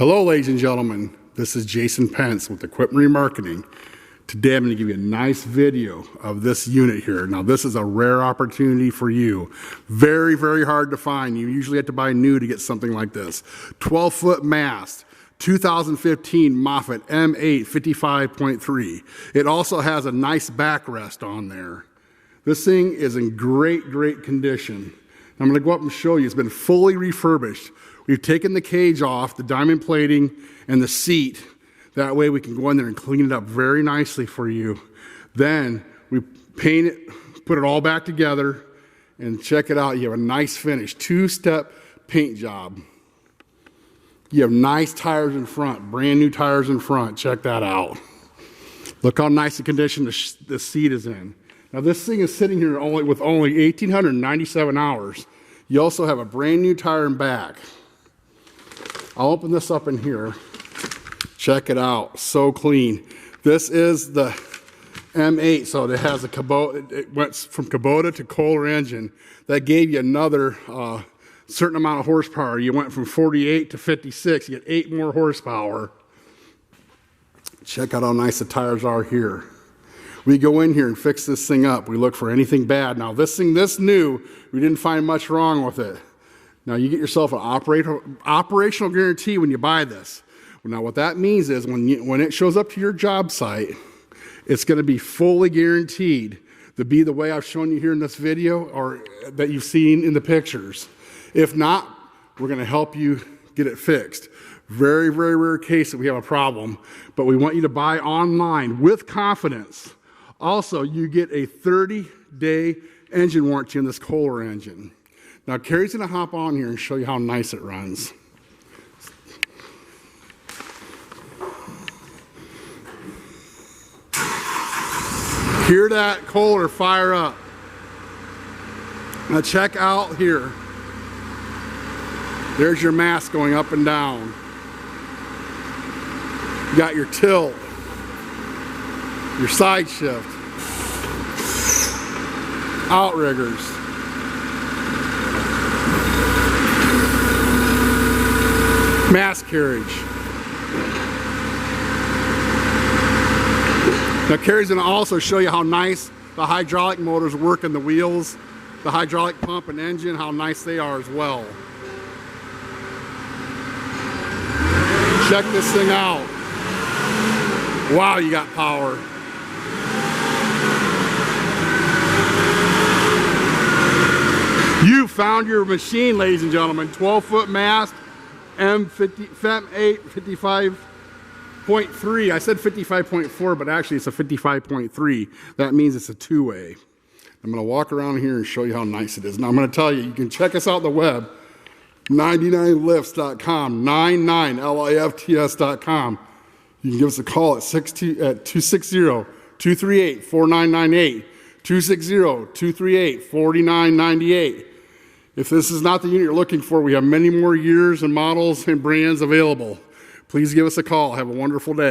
Hello, ladies and gentlemen. This is Jason Pence with Equipment Remarketing. Today I'm going to give you a nice video of this unit here. Now this is a rare opportunity for you. Very, very hard to find. You usually have to buy new to get something like this. 12-foot mast, 2015 Moffett M55.3. It also has a nice backrest on there. This thing is in great, great condition. I'm going to go up and show you. It's been fully refurbished. We've taken the cage off, the diamond plating, and the seat. That way we can go in there and clean it up very nicely for you. Then we paint it, put it all back together, and check it out. You have a nice finish, two-step paint job. You have nice tires in front, brand new tires in front. Check that out. Look how nice the condition the seat is in. Now this thing is sitting here with only 1,897 hours. You also have a brand new tire in back. I'll open this up in here. Check it out, so clean. This is the M8, so it has a Kubota. It went from Kubota to Kohler engine. That gave you another certain amount of horsepower. You went from 48 to 56. You get 8 more horsepower. Check out how nice the tires are here. We go in here and fix this thing up. We look for anything bad. Now this thing, this new, we didn't find much wrong with it. Now you get yourself an operational guarantee when you buy this. Now what that means is when it shows up to your job site, it's going to be fully guaranteed to be the way I've shown you here in this video or that you've seen in the pictures. If not, we're going to help you get it fixed. Very, very rare case that we have a problem, but we want you to buy online with confidence. Also, you get a 30-day engine warranty on this Kohler engine. Now, Carrie's going to hop on here and show you how nice it runs. Hear that Kohler fire up. Now check out here. There's your mast going up and down. You got your tilt, your side shift, outriggers. Mast carriage. Now Carrie's going to also show you how nice the hydraulic motors work in the wheels, the hydraulic pump and engine, how nice they are as well. Check this thing out. Wow, you got power. You found your machine, ladies and gentlemen. 12-foot mast, M55.3. I said 55.4, but actually it's a 55.3. That means it's a two-way. I'm going to walk around here and show you how nice it is. Now I'm going to tell you, you can check us out on the web, 99lifts.com, 99lifts.com. You can give us a call at 260-238-4998, 260-238-4998. If this is not the unit you're looking for, we have many more years and models and brands available. Please give us a call. Have a wonderful day.